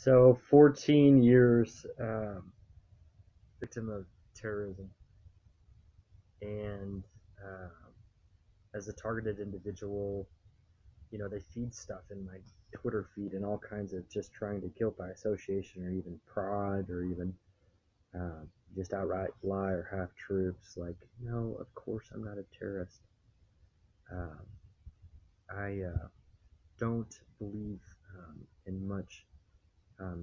So 14 years victim of terrorism, and um, as a targeted individual, they feed stuff in my Twitter feed and all kinds of just trying to guilt by association or even pride or even just outright lie or half truths. Like, no, of course I'm not a terrorist. Um, I don't believe in much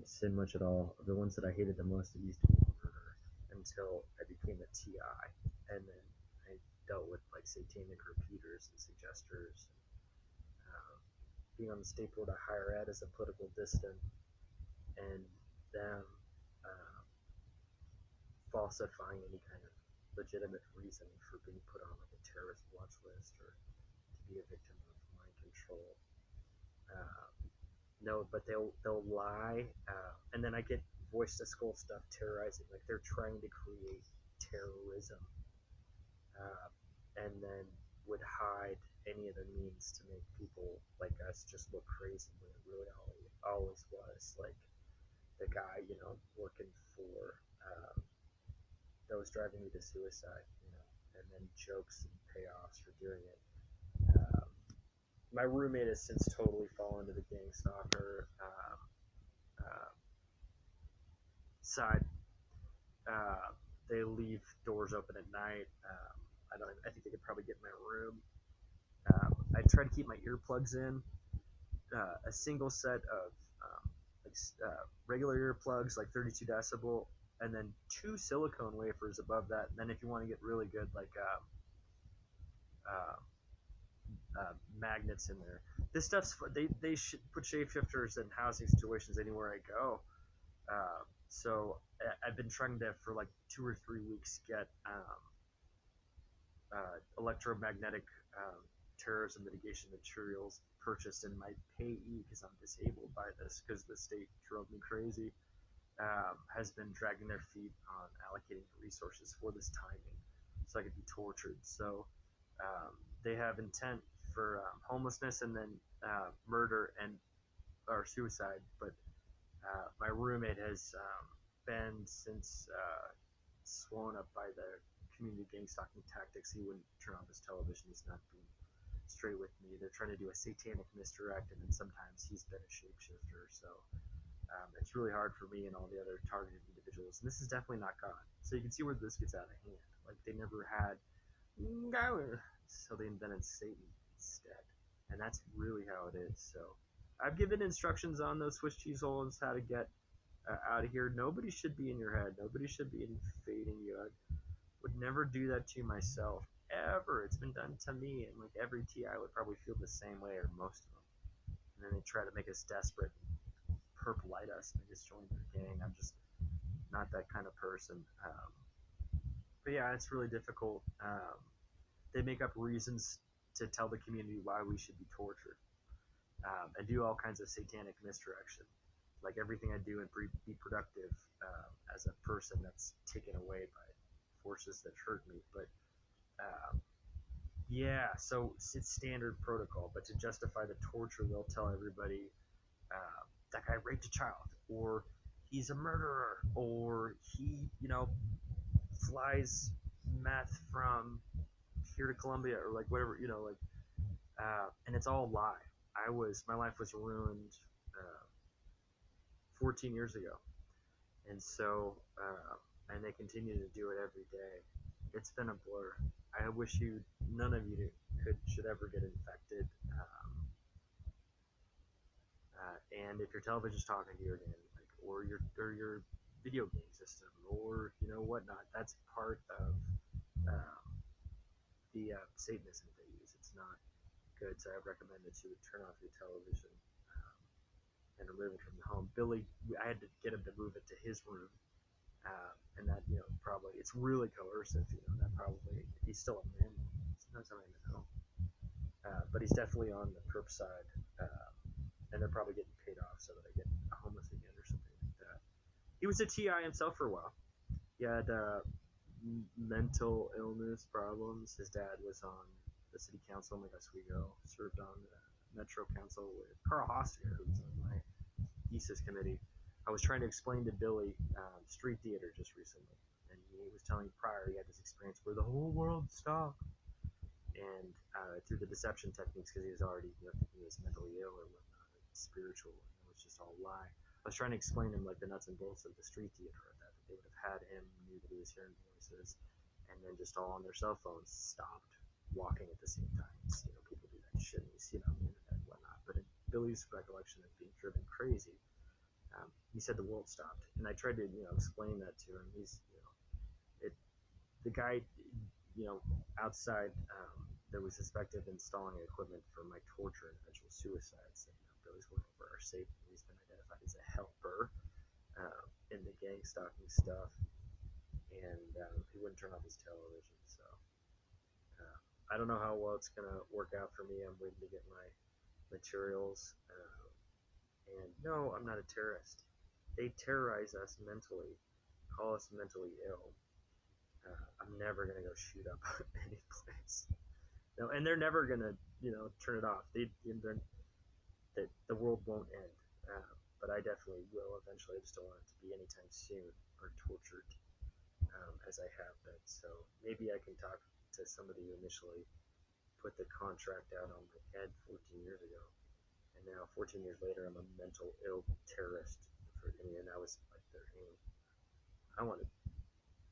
sin much at all. The ones that I hated the most, it used to be murder until I became a TI, and then I dealt with like satanic repeaters and suggesters, um, being on the state board of higher ed as a political dissident, and them uh, falsifying any kind of legitimate reason for being put on like a terrorist watch list or to be a victim of mind control. Uh, no, but they'll lie, and then I get voice to skull stuff terrorizing, like they're trying to create terrorism, uh, and then would hide any of the means to make people like us just look crazy when it really always was like the guy, working for that was driving me to suicide, and then jokes and payoffs for doing it. Um, my roommate has since totally fallen to the gang stalker side. Uh, they leave doors open at night. I don't. I think they could probably get in my room. I try to keep my earplugs in. A single set of like regular earplugs, like 32 decibel, and then two silicone wafers above that. And then if you want to get really good, like uh, magnets in there. This stuff's they should put shapeshifters in housing situations anywhere I go. So I've been trying to for like 2 or 3 weeks get electromagnetic terrorism mitigation materials purchased in my payee because I'm disabled by this because the state drove me crazy. Has been dragging their feet on allocating resources for this timing so I could be tortured. So they have intent for homelessness and then murder and or suicide. But my roommate has been since swollen up by the community gang stalking tactics. He wouldn't turn off his television. He's not being straight with me. They're trying to do a satanic misdirect, and then sometimes he's been a shapeshifter. So it's really hard for me and all the other targeted individuals. And this is definitely not God. So you can see where this gets out of hand. Like they never had God, so they invented Satan instead. And that's really how it is. So I've given instructions on those Swiss cheese holes how to get out of here. Nobody should be in your head. Nobody should be invading you. I would never do that to myself ever. It's been done to me, and like every TI would probably feel the same way, or most of them. And then they try to make us desperate, perp light us, and just join their gang. I'm just not that kind of person. But yeah, it's really difficult. They make up reasons to tell the community why we should be tortured, and do all kinds of satanic misdirection. Like everything I do and be productive as a person that's taken away by forces that hurt me. But yeah, so it's standard protocol. But to justify the torture, they'll tell everybody that guy raped a child, or he's a murderer, or he, flies meth from here to Colombia, or like whatever, and it's all a lie. My life was ruined 14 years ago, and so, and they continue to do it every day. It's been a blur. I wish none of you should ever get infected. And if your television's talking to you again, like, or your video game system, or whatnot, that's part of um, the Satanism they use. It's not good, so I recommend that you would turn off your television and remove it from the home. Billy, I had to get him to move it to his room, and that probably it's really coercive. That probably if he's still a man, sometimes I don't even know, but he's definitely on the perp side, and they're probably getting paid off so that I get homeless again or something like that. He was a TI himself for a while. He had mental illness problems. His dad was on the city council in Lake Oswego, served on the Metro Council with Carl Hossier, who was on my thesis committee. I was trying to explain to Billy street theater just recently, and he was telling prior he had this experience where the whole world stopped, and through the deception techniques, because he was already thinking he was mentally ill or whatnot, or spiritual, and it was just all a lie. I was trying to explain to him like the nuts and bolts of the street theater of that they would have had him, knew that he was hearing voices, and then just all on their cell phones stopped walking at the same time. People do that shit, and you see it on the internet and whatnot. But in Billy's recollection of being driven crazy, he said the world stopped, and I tried to explain that to him. It the guy outside that was suspected of installing equipment for my torture and eventual suicides. And, Billy's going over our safety. He's been identified as a helper in the gang stalking stuff, and he wouldn't turn off his television. So I don't know how well it's gonna work out for me. I'm waiting to get my materials. And no, I'm not a terrorist. They terrorize us mentally, call us mentally ill. I'm never gonna go shoot up any place. No, and they're never gonna, turn it off. The world won't end. But I definitely will eventually. I just don't want it to be anytime soon or tortured as I have been. So maybe I can talk to somebody who initially put the contract out on my head 14 years ago, and now 14 years later, I'm a mental ill terrorist. And that was like their aim. I wanted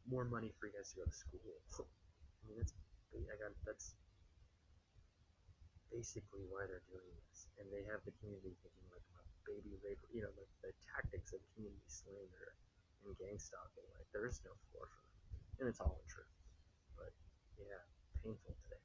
more money for you guys to go to school. I mean, that's basically why they're doing this. And they have the community thinking like I'm a baby rape, the tactics of community slander and gang stalking. Like there is no floor for them, and it's all untrue. But yeah, painful today.